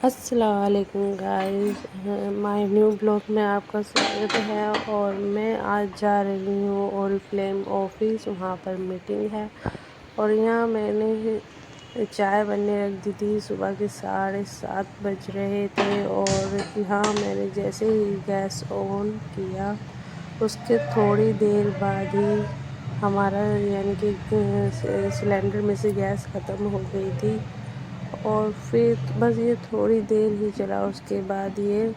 अस्सलाम वालेकुम guys, my new blog में आपका स्वागत है। और मैं आज जा रही हूँ ओरिफ्लेम ऑफिस, वहाँ पर मीटिंग है। और यहाँ मैंने चाय बनने रख दी थी। सुबह के 7:30 बज रहे थे और यहाँ मैंने जैसे ही गैस ऑन किया उसके थोड़ी देर बाद ही हमारा यानी कि सिलेंडर में से गैस ख़त्म हो गई थी। और फिर बस ये थोड़ी देर ही चला, उसके बाद ये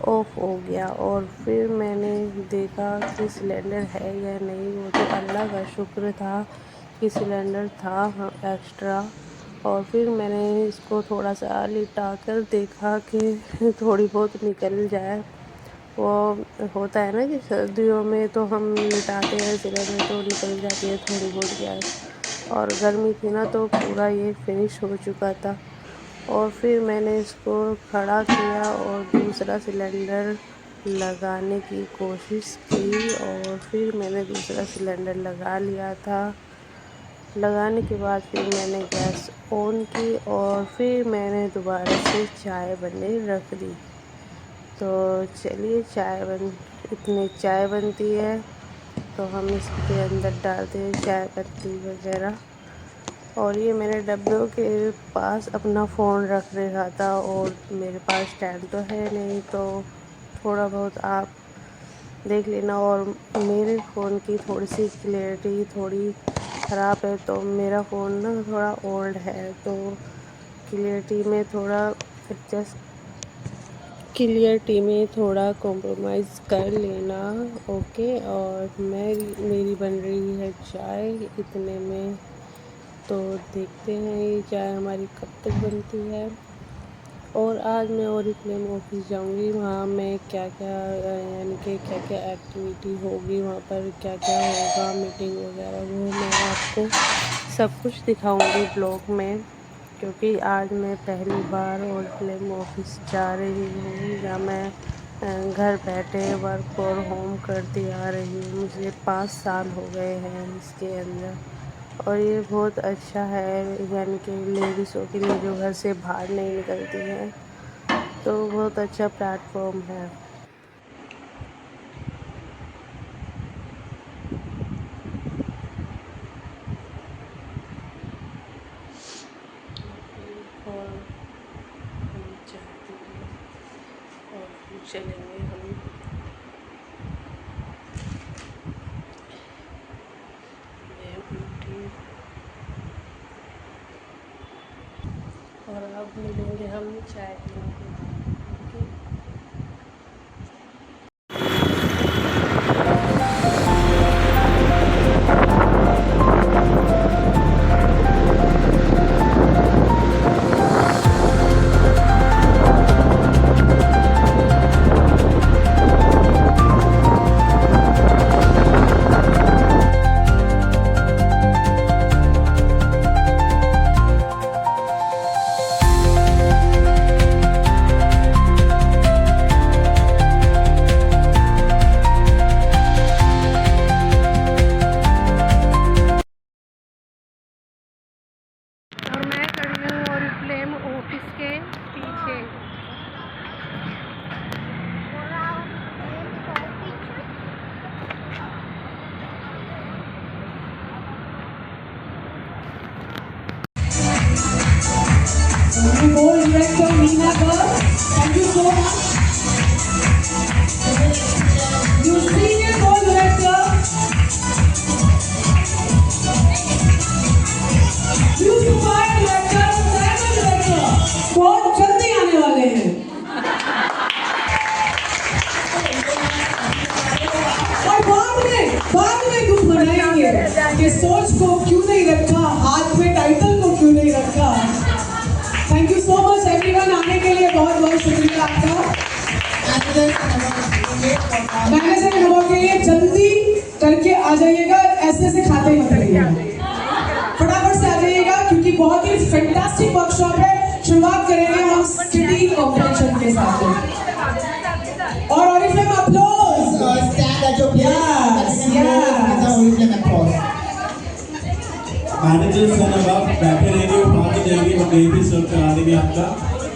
ऑफ़ हो गया। और फिर मैंने देखा कि सिलेंडर है या नहीं। वो तो अल्लाह का शुक्र था कि सिलेंडर था एक्स्ट्रा। और फिर मैंने इसको थोड़ा सा लिटा कर देखा कि थोड़ी बहुत निकल जाए। वो होता है ना कि सर्दियों में तो हम लिटाते हैं सिलेंडर तो निकल जाती है थोड़ी बहुत गैस। और गर्मी थी ना तो पूरा ये फिनिश हो चुका था। और फिर मैंने इसको खड़ा किया और दूसरा सिलेंडर लगाने की कोशिश की। और फिर मैंने दूसरा सिलेंडर लगा लिया था। लगाने के बाद फिर मैंने गैस ऑन की और फिर मैंने दोबारा से चाय बनने रख दी। तो चलिए इतनी चाय बनती है तो हम इसके अंदर डालते हैं चाय पत्ती वगैरह। और ये मैंने डब्बों के पास अपना फ़ोन रख रखा था और मेरे पास स्टैंड तो है नहीं, तो थोड़ा बहुत आप देख लेना। और मेरे फ़ोन की थोड़ी सी क्लियरिटी थोड़ी ख़राब है, तो मेरा फ़ोन ना थोड़ा ओल्ड है, तो क्लियरिटी में थोड़ा कॉम्प्रोमाइज़ कर लेना। ओके। और मेरी बन रही है चाय इतने में। तो देखते हैं ये चाय हमारी कब तक बनती है। और आज मैं ओरिफ्लेम ऑफिस जाऊंगी, वहाँ मैं क्या क्या यानी कि क्या क्या एक्टिविटी होगी, वहाँ पर क्या क्या होगा, मीटिंग वगैरह, वो मैं आपको सब कुछ दिखाऊंगी ब्लॉग में। क्योंकि आज मैं पहली बार ओरिफ्लेम ऑफिस जा रही हूँ, या मैं घर बैठे वर्क फ्रॉम होम करती आ रही हूँ। मुझे 5 साल हो गए हैं इसके अंदर। और ये बहुत अच्छा है, यानी कि लेडीज़ों के लिए जो घर से बाहर नहीं निकलती हैं, तो बहुत अच्छा प्लेटफॉर्म है। और हम चाहते हैं और फिर चलेंगे हम। मैं उठी और अब मिलेंगे हम चाय पीने के बाद। ओके। और मैं खड़ी हूँ ओरिफ्लेम ऑफिस के पीछे। Co-director Meena Gar, thank you so much. You senior co-director, you supply director, cyber director, बहुत जल्दी आने वाले हैं। और बाद में दुख मनाएंगे कि सोच को क्यों नहीं रखा, हाथ में टाइटल को क्यों नहीं रखा। Thank you so much everyone, आने के लिए बहुत बहुत शुक्रिया आपका। मैनेजर नवा के लिए जल्दी करके आ जाइएगा, ऐसे खाते मत रहिएगा, फटाफट से आ जाइएगा क्योंकि बहुत ही फैंटास्टिक वर्कशॉप है। शुरुआत करेंगे हम सिटी कॉम्पिटिशन के साथ। और Oriflame applause, stand at your place. Oriflame applause. Manager सन अब आप बैठे रहेंगे, वो पानी देंगे, वो कहीं भी सर्व करा देंगे आपका।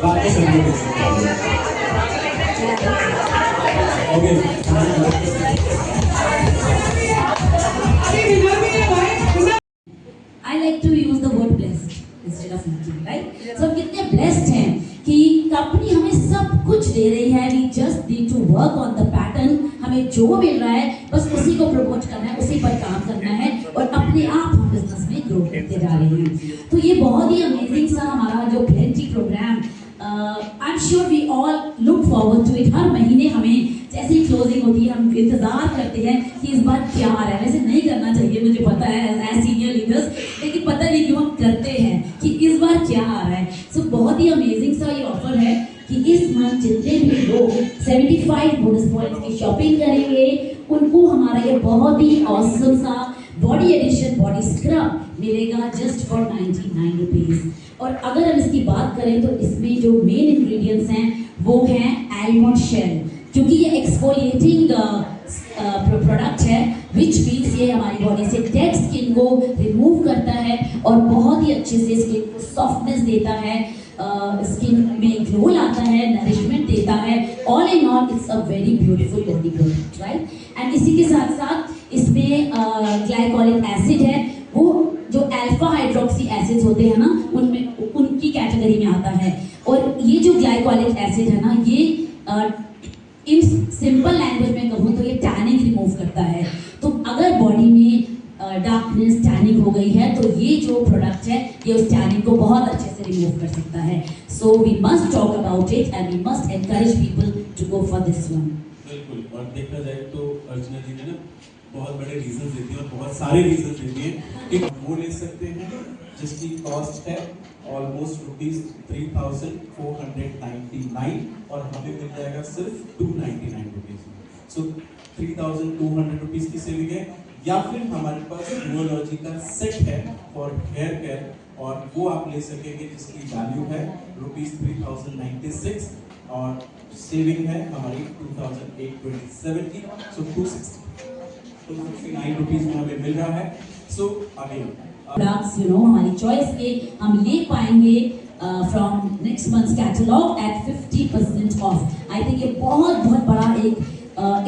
बाकी सब लोग ओके अभी विनर भी है भाई winner I like to use the word blessed instead of lucky, right? So हम कितने blessed हैं कि कंपनी हमें सब कुछ दे रही है. We just need to work on the pattern. हमें जो मिल रहा है बस उसी को प्रमोट करना है, उसी पर काम करना है और अपने आप हम बिजनेस में ग्रो करते जा रहे हैं. तो ये बहुत ही अमेजिंग सा हमारा जो plenty programme I am sure we all look forward to it. हर महीने हमें जैसे ही क्लोजिंग होती है हम इंतजार करते हैं कि इस बार क्या आ रहा है. वैसे नहीं करना चाहिए मुझे पता है एज सीनियर लीडर्स, लेकिन पता नहीं क्यों हम करते हैं कि इस बार क्या आ रहा है. सो बहुत ही अमेजिंग सा ये ऑफर है कि इस मंथ जितने भी लोग 75 बोनस पॉइंट्स की शॉपिंग करेंगे उनको हमारा ये बहुत ही ऑसम सा बॉडी एडिशन बॉडी स्क्रब मिलेगा जस्ट फॉर 99 रुपीज. और अगर हम इसकी बात करें तो इसमें जो मेन इंग्रेडिएंट्स हैं वो हैं आलमंड शेल, क्योंकि ये एक्सफोलिएटिंग प्रोडक्ट है विच मीन्स ये हमारी बॉडी से डेड स्किन को रिमूव करता है और बहुत ही अच्छे से स्किन को सॉफ्टनेस देता है, स्किन में ग्लो लाता है, नरिशमेंट देता है. All in all it's a very beautiful body product, right. And इसी के साथ साथ इसमें ग्लाइकोलिक एसिड है, वो जो अल्फा हाइड्रोक्सी एसिड्स होते हैं ना उनमें उनकी कैटेगरी में आता है. और ये जो ग्लाइकोलिक एसिड है ना ये इन सिंपल लैंग्वेज में कहूँ तो ये टैनिंग रिमूव करता है. तो अगर बॉडी में डार्कनेस टैनिंग हो गई है तो ये जो प्रोडक्ट है ये उस टैनिंग को बहुत अच्छे से रिमूव कर सकता है. So we must talk about it and we must encourage people to go for this one. बिल्कुल. और देखा जाए तो अर्चना जी ने ना बहुत बड़े रीजन देती है और बहुत सारे रीजन देती है. एक वो ले सकते हैं जिसकी कॉस्ट है ऑलमोस्ट ₹3,499 और हमें मिल जाएगा सिर्फ 299 रुपीज. सो 3,200 रुपीज की सेविंग है. या फिर हमारे पास न्यूरोलॉजी का सेट है फॉर हेयर केयर और वो आप ले सकेंगे जिसकी वैल्यू है ₹3,096 और सेविंग है हमारी 2,827 की. सो 269 रुपीज में हमें मिल रहा है. सो अगेन प्रोडक्ट्स हमारी चॉइस के हम ले पाएंगे from next month's catalogue at 50% off. I think ये बहुत बहुत बड़ा एक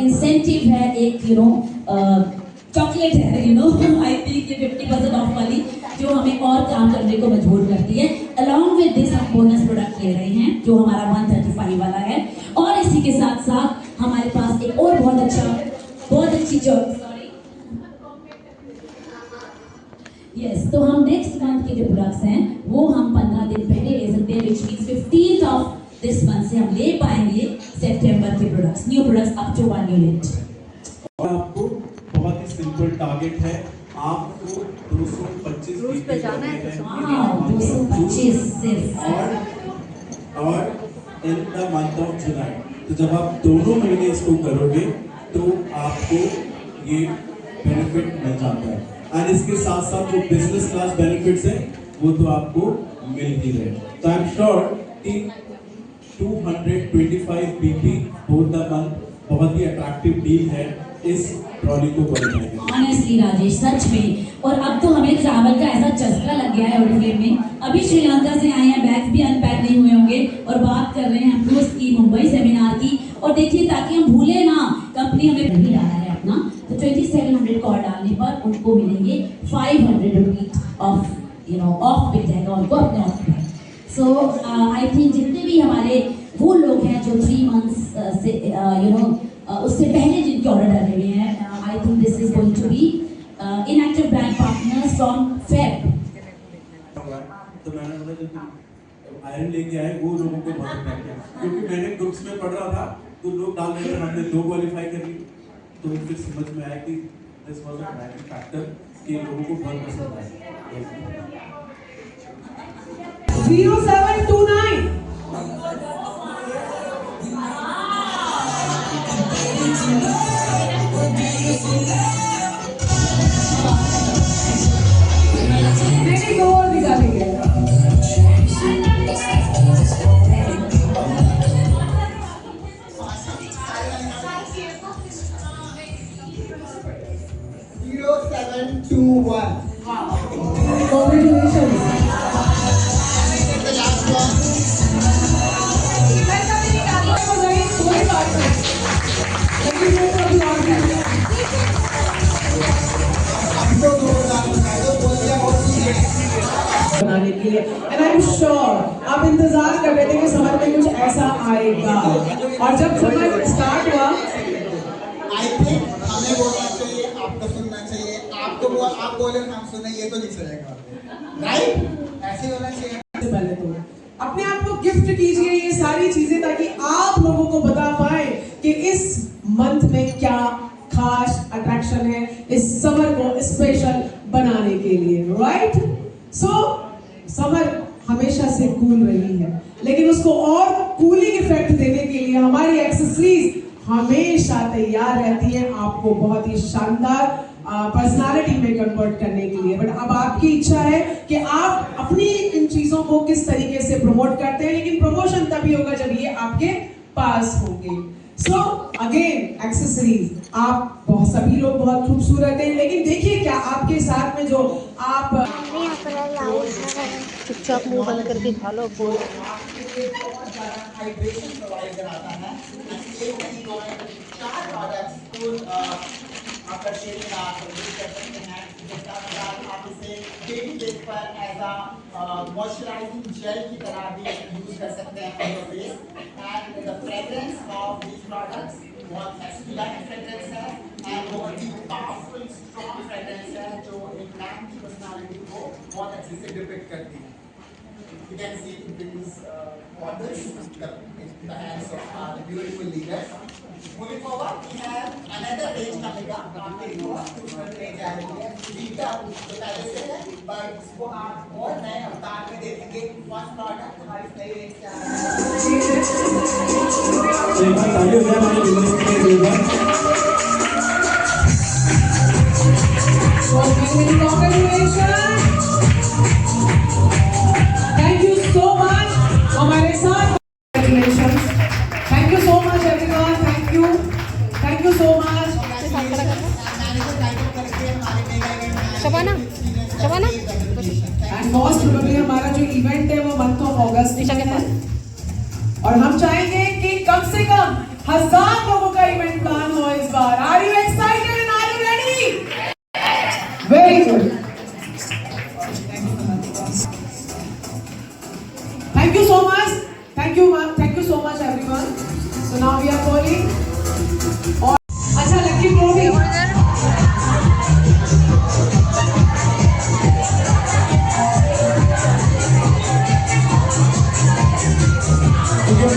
इंसेंटिव है, एक चॉकलेट है आई थिंक ये 50% ऑफ वाली जो हमें और काम करने को मजबूर करती है. अलॉन्ग विद दिस हम बोनस प्रोडक्ट ले रहे हैं जो हमारा 135 वाला है. और इसी के साथ साथ हमारे पास एक और बहुत अच्छी चॉइस यस. तो हम नेक्स्ट मंथ के जो प्रोडक्ट्स हैं वो हम 15 दिन पहले ले सकते हैं which means 15th of this month से हम ले पाएंगे सितंबर के products, new products up to 1 unit. और आपको बहुत ही सिंपल टारगेट है, आपको 225 रूज पे जाना है तो 225 सिर्फ. और in the month of July. तो जब आप दोनों महीने इसको करोगे तो आपको ये बेनिफिट मिल जाता है. एंड इसके साथ साथ जो बिजनेस क्लास बेनिफिट्स हैं वो तो आपको मिल ही रहे. तो आई एम श्योर कि 225 BP फॉर द मंथ बहुत ही अट्रैक्टिव डील है इस ट्रॉली को बढ़ाने. ऑनेस्टली राजेश सच में. और अब तो हमें ट्रैवल का ऐसा चस्का लग गया है ओरिफ्लेम में. अभी श्रीलंका से आए हैं, बैग्स भी अनपैक नहीं हुए होंगे और बात कर रहे हैं हम क्रूज की, मुंबई सेमिनार की. और देखिए ताकि हम भूले ना, कंपनी हमें नहीं डाला है अपना, तो 2700 कॉल डालने पर उनको मिलेंगे 500 रुपीज ऑफ ऑफ मिल जाएगा उनको अपने ऑफ पे. सो आई थिंक जितने भी हमारे वो लोग हैं जो 3 मंथ्स से उससे पहले जिनके ऑर्डर डाले हुए हैं, I think this is going to be inactive brand partners from Feb. तो मैंने बोला जब आयरन लेके आए वो लोगों को बहुत इम्पैक्ट किया, क्योंकि मैंने ग्रुप्स में पढ़ रहा था तो लोग डाल रहे थे, हमने 2 क्वालिफाई कर ली. तो फिर समझ में आया कि this was a driving factor कि लोगों को बहुत पसंद आया. 0729 बेटी को और निकालेंगे. Wow. Congratulations. The last one. लिए। एंड आई एम श्योर आप इंतजार कर रहे थे कि समर में कुछ ऐसा आएगा, और जब समर स्टार्ट हुआ आई थिंक हमें बोलना चाहिए, आपको सुनना चाहिए, आपको आप बोले हम सुने, ये तो नहीं चलेगा, राइट? ऐसे होना चाहिए। पहले तो अपने आप को गिफ्ट कीजिए ये सारी चीजें, ताकि आप लोगों को बता पाए कि इस मंथ में क्या खास अट्रैक्शन है इस समर को स्पेशल बनाने के लिए, राइट? सो समर हमेशा से कूल रही है, लेकिन उसको और कूलिंग इफेक्ट देने के लिए हमारी एक्सेसरीज हमेशा तैयार रहती है आपको बहुत ही शानदार पर्सनालिटी में कन्वर्ट करने के लिए। बट अब आपकी इच्छा है कि आप अपनी इन चीजों को किस तरीके से प्रमोट करते हैं, लेकिन प्रमोशन तभी होगा जब ये आपके पास होंगे। सो अगेन एक्सेसरीज, आप सभी लोग बहुत खूबसूरत हैं, लेकिन देखिए क्या आपके साथ में जो आप चुपचाप मुंह बंद करके खा लो। बहुत ज़्यादा हाइड्रेशन प्रोवाइड कराता है। एक नहीं दो नहीं 4 प्रोडक्ट्स आपका शेड में आप यूज कर सकते हैं। जिसका मतलब आप इसे डेली बेस पर एज अ मॉइस्चराइजिंग जेल की तरह भी यूज कर सकते हैं on your face. And the fragrance of this products बहुत एक्सक्लूसिव फ्रेग्रेंस है एंड बहुत ही पावरफुल स्ट्रॉन्ग फ्रेग्रेंस है जो एक मैन की पर्सनालिटी को बहुत अच्छे से डिपिक्ट करती है। You can see these bottles in the hands of the beautiful leaders. Moving forward, we have another range coming up. आपके बहुत खूबसूरत range आ रही है। Vita तो पहले से है, but इसको आप और नए अवतार में देखेंगे। First product हमारी नई range से आ रहा है। एक बार तालियां हो जाए हमारे बिजनेस के लिए। Congratulations! Thank you so much. हमारे साथ congratulations. Thank you so much everyone. Thank you so much. Shabana And most probably हमारा जो इवेंट है वो मंथ ऑफ अगस्त में है, और हम चाहेंगे कि कम से कम 1000 लोगों का इवेंट प्लान हो इस बार। Are you excited and are you ready? Very good. Thank you so much. Thank you, ma'am. Thank you so much, everyone. So now we are calling. और अच्छा लकी प्रो भी।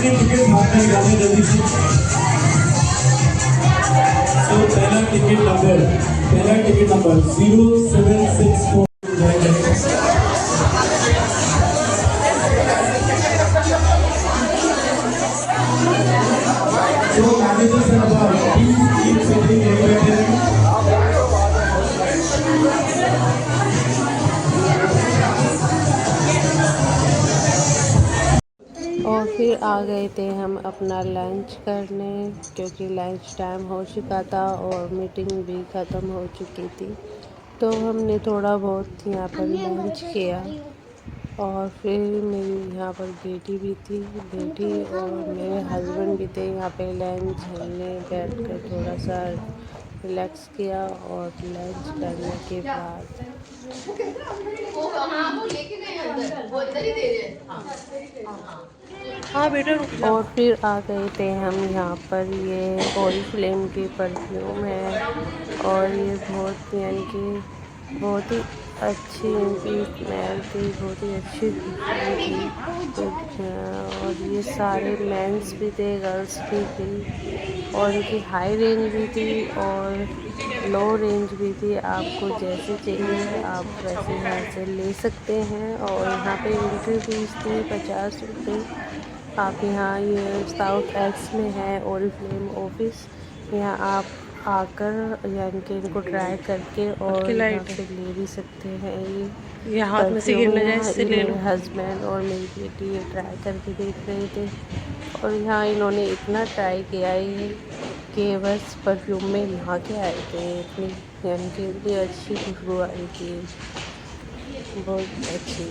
टिकट हाथ में निकालें जल्दी से। तो पहला ticket number 0764 So managers and above, please keep sitting everywhere. और फिर आ गए थे हम अपना लंच करने, क्योंकि लंच टाइम हो चुका था और मीटिंग भी ख़त्म हो चुकी थी। तो हमने थोड़ा बहुत यहाँ पर लंच किया, और फिर मेरी यहाँ पर बेटी भी थी, बेटी और मेरे हस्बैंड भी थे यहाँ पे। लंच हमने बैठकर थोड़ा सा रिलैक्स किया, और लंच करने के बाद हाँ बेटा और फिर आ गए थे हम यहाँ पर। ये ओरिफ्लेम की परफ्यूम है, और ये बहुत यानी कि बहुत ही अच्छी इनकी स्मेल थी, बहुत ही अच्छी खुशबू थी। और ये सारे मेंस भी थे, गर्ल्स भी थी, और इनकी हाई रेंज भी थी और लो रेंज भी थी। आपको जैसे चाहिए आप वैसे यहाँ से ले सकते हैं। और यहाँ पे एंट्री फीस थी 50 रुपये। आप यहाँ ये साउथ एक्स में है ओरिफ्लेम ऑफिस, यहाँ आप आकर यानी कि इनको ट्राई करके और यहाँ से ले भी सकते हैं। ये हाथ में से गिर न जाए इससे ले लो। मेरे हस्बैंड और मेरी बेटी ये ट्राई करके देख रहे थे, और यहाँ इन्होंने इतना ट्राई किया है कि बस परफ्यूम में नहा के आए थे। इतनी यानी कि इतनी अच्छी खुशबू आ रही थी, बहुत अच्छी।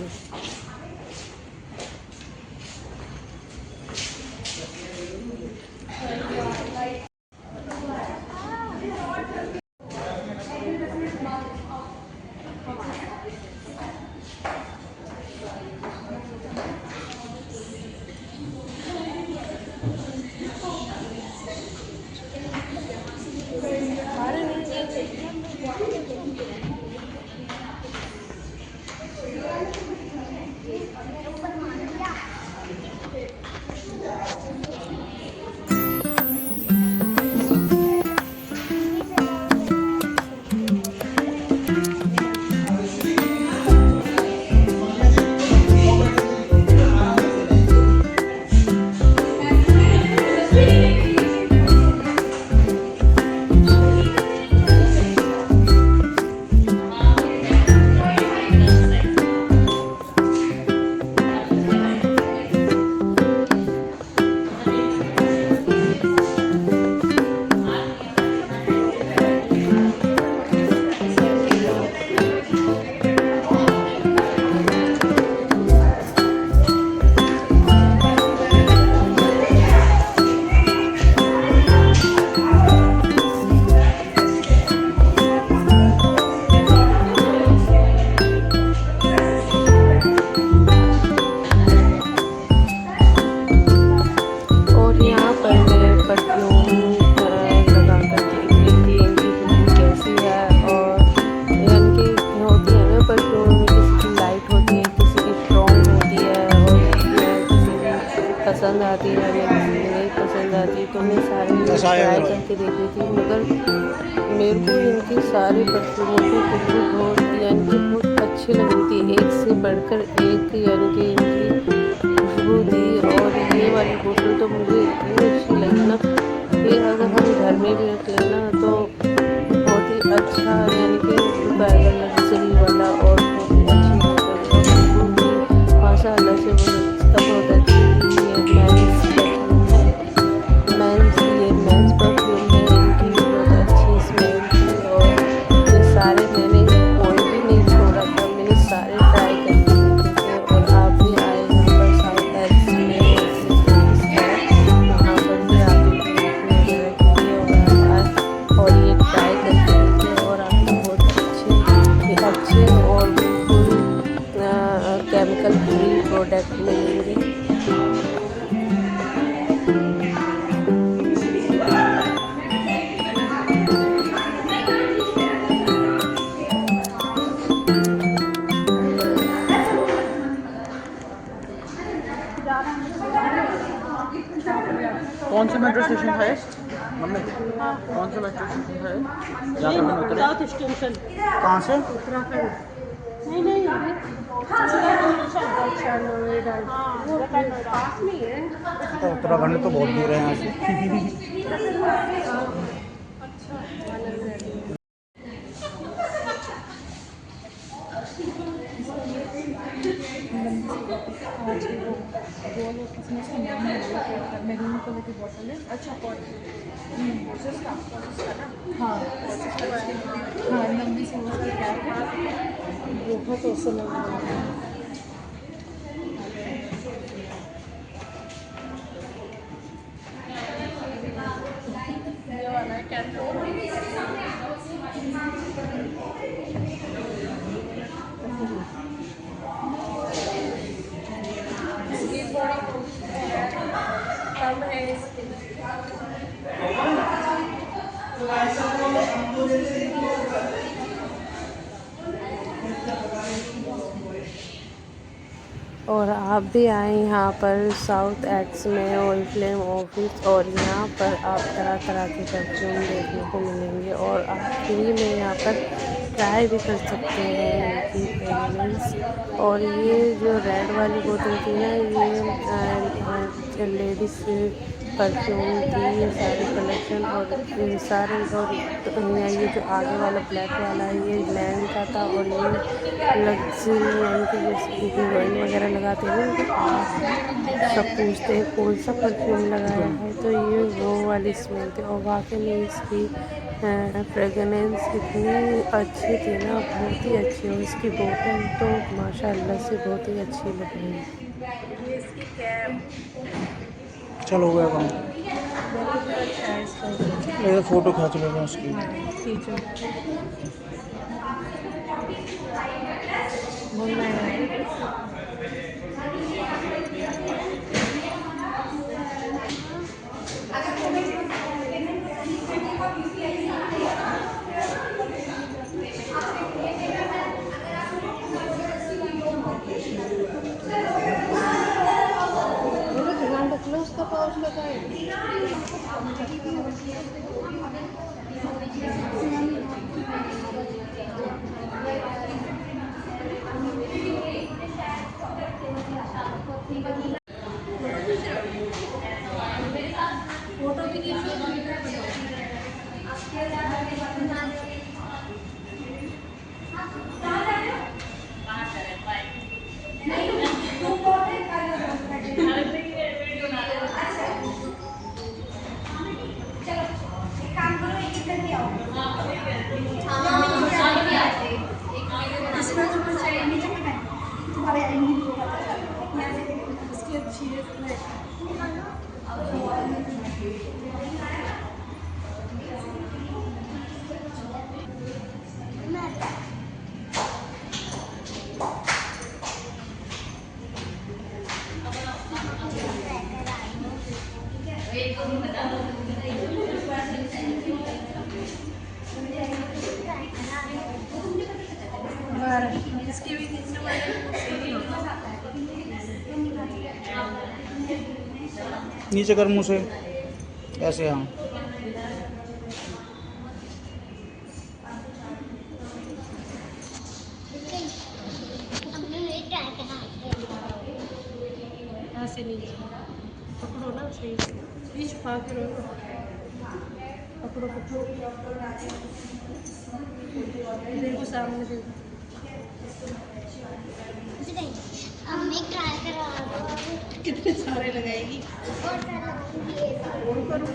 होती है नहीं पसंद आती, तो मैं सारे ट्राई करके देखी थी, मगर मेरे को इनकी सारी परफ्यूमों की खुशबू बहुत यानी कि बहुत अच्छी लगी थी, एक से बढ़कर एक यानी कि इनकी खुशबू थी। और ये वाली बोतल तो मुझे इतनी अच्छी लगी ना कि अगर हम घर में भी रख लेना तो बहुत ही अच्छा यानी कि पैदल लग्जरी वाला और बहुत ही अच्छी बोतल और खुशबू भी माशाअल्लाह से बहुत अच्छी थी। ये मेंस परफ्यूम है, इनकी बहुत अच्छी स्मेल थी और ये सारे मैंने कोई भी नहीं छोड़ा था, मैंने सारे ट्राई करके देखे थे। और आप भी आए यहाँ पर साउथ एक्स में वहाँ पर भी आप और ये ट्राई करके देखे और आपको बहुत अच्छे और बिल्कुल केमिकल फ्री प्रोडक्ट मिलेंगे। कौन सा मेट्रो स्टेशन है मम्मी? कौन सा मेट्रो स्टेशन है जहाँ पे मैंने उतरा? साउथ स्टेशन कहाँ से? उत्तराखंड। नहीं वो पास में ही है। उत्तराखंड तो बहुत दूर है यहाँ से। मेहरून कलर की बॉटल है। अच्छा हाँ हाँ लंबी सी उसकी कैप है, बहुत औसम लग रहा है। और आप भी आए यहाँ पर साउथ एक्स में ओरिफ्लेम ऑफिस, और यहाँ पर आप तरह तरह के परफ्यूम देखने को मिलेंगे और आप फ्री में यहाँ पर ट्राई भी कर सकते हैं इनकी फ्रेगरेंस। और ये जो रेड वाली बोतल थी ना, ये लेडीज़ परफ्यूम थी, ये सारे कलेक्शन और ये सारे। और ये जो आगे वाला ब्लैक वाला है ये लैंड का था, और ये लग्जरी यानी कि जैसे हीरोइन वगैरह लगाते हैं ना, सब पूछते हैं कौन सा परफ्यूम लगाया है, तो ये वो वाली स्मेल थी। और वाकई में इसकी फ्रेगरेंस इतनी अच्छी थी ना, बहुत ही अच्छी, और इसकी बोतल तो माशाअल्लाह से बहुत ही अच्छी लग रही है। ये इसकी कैप चलो हो गया काम, ये फोटो खींच लेना उसकी। खींचो बोलना है। उसका पाउच लगाए फोटो भी इसके भी नीचे कर मुँह से ऐसे, हाँ। ऐसे नीचे पकड़ो ना सही से, बीच छुपा के रखो, पकड़ो पकड़ो, देखो सामने देखो। कितने सारे लगाएगी और करो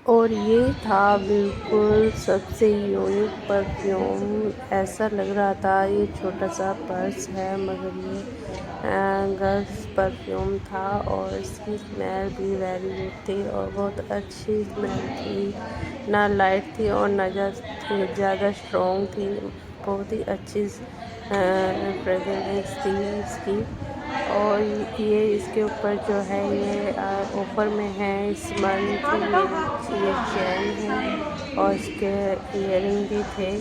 और ये था बिल्कुल सबसे यूनिक परफ्यूम। ऐसा लग रहा था ये छोटा सा पर्स है, मगर ये गर्ल्स परफ्यूम था और इसकी स्मेल भी वेरी गुड थी और बहुत अच्छी स्मेल थी। ना लाइट थी और ना ज़्यादा स्ट्रॉन्ग थी, बहुत ही अच्छी फ्रेगरेंस थी इसकी। और ये इसके ऊपर जो है ये ऑफर में है इस मंथ ये चैन है और इसके इयरिंग भी थे।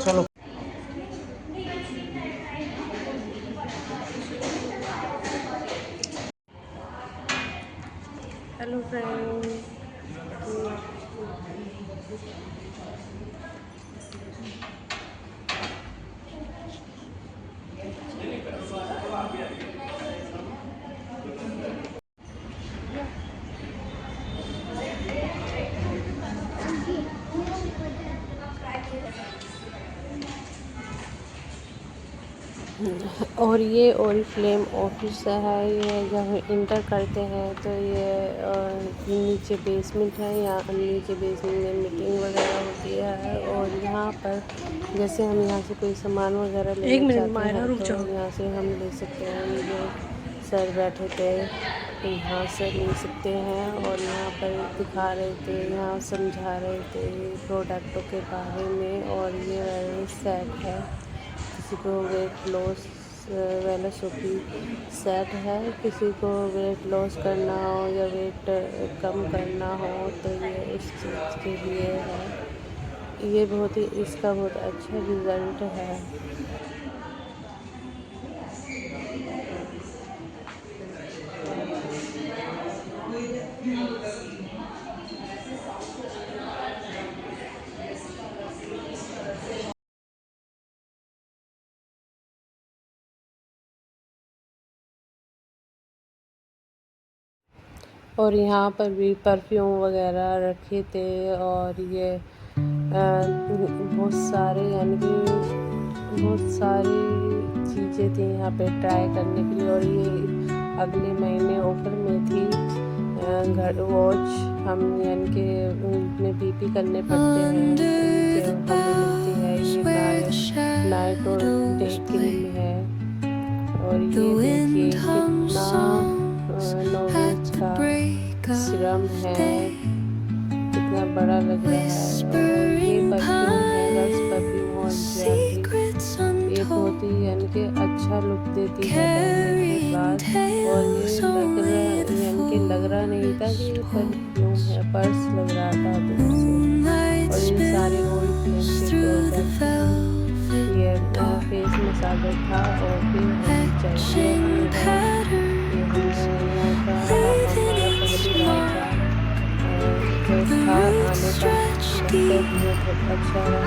चलो। हेलो फ्रेंड्स, और ये ओरिफ्लेम ऑफिस है। ये जब इंटर करते हैं तो ये नीचे बेसमेंट है, यहाँ नीचे बेसमेंट में मीटिंग वगैरह होती है। और यहाँ पर जैसे हम यहाँ से कोई सामान वगैरह ले एक मिनट जाते मायरा हैं रुक तो जाओ। यहाँ से हम ले सकते हैं। जो सर बैठे थे यहाँ से ले सकते हैं और यहाँ पर दिखा रहे थे, यहाँ समझा रहे थे प्रोडक्टों के बारे में। और ये वेलनेस सेट है, किसी को वेट लॉस वाला शोपी सेट है, किसी को वेट लॉस करना हो या वेट कम करना हो तो ये इस चीज़ के लिए है। ये बहुत ही इसका बहुत अच्छा रिज़ल्ट है। और यहाँ पर भी परफ्यूम वगैरह रखे थे और ये बहुत सारे यानी कि बहुत सारी चीज़ें थी यहाँ पे ट्राई करने के लिए। और ये अगले महीने ऑफर में थी। घर वॉच हम यानी कि उसमें बीपी करने पड़ते हैं, जो हमें मिलती है। ये नाइट और डे क्रीम है। और ये देखिए कितना नॉवेल्स का सिरम है, कितना बड़ा लग रहा है। और ये परफ्यूम है रस परफ्यूम और जेली। ये बहुत ही यानी कि अच्छा लुक देती है पहनने के बाद। और ये यानी कि लग रहा नहीं था कि ये परफ्यूम है, पर्स लग रहा था दूर से। और ये सारे ओरिफ्लेम के प्रोडक्ट, ये फेस मसाजर था और फिर हम चाहिए अच्छा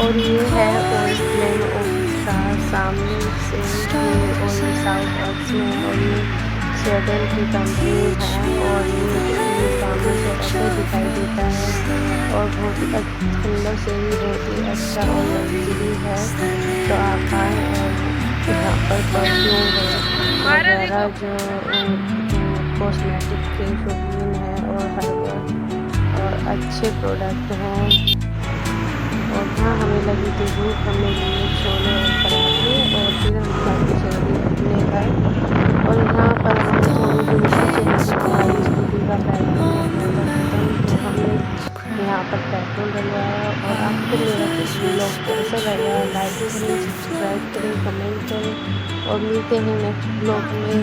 और ये है ओरिफ्लेम ऑफिस का सामने से और ये साउथ अक्स में। और ये स्वेडन की कंपनी है और ये सामने में से ऐसे दिखाई देता है और बहुत ही अंदर से भी बहुत ही अच्छा और लग्जरी है। तो आप आए और यहाँ पर परफ्यूम वगैरह जो कॉस्मेटिक के शौकीन है और हर्बल और अच्छे प्रोडक्ट हैं। और यहाँ हमें लगी थी भूख, हमने लिए छोले और पराठे और फिर हम खाते चले अपने घर। और यहाँ पर हमने थोड़ी दूर से हमारी स्कूटी का पेट्रोल डलवाना था खत्म, तो हमने यहाँ पर पेट्रोल डलवाया। और आपको मेरा ब्लॉग कैसा लगा, लाइक करें, सब्सक्राइब करें, कमेंट करें और मिलते हैं नेक्स्ट ब्लॉग में।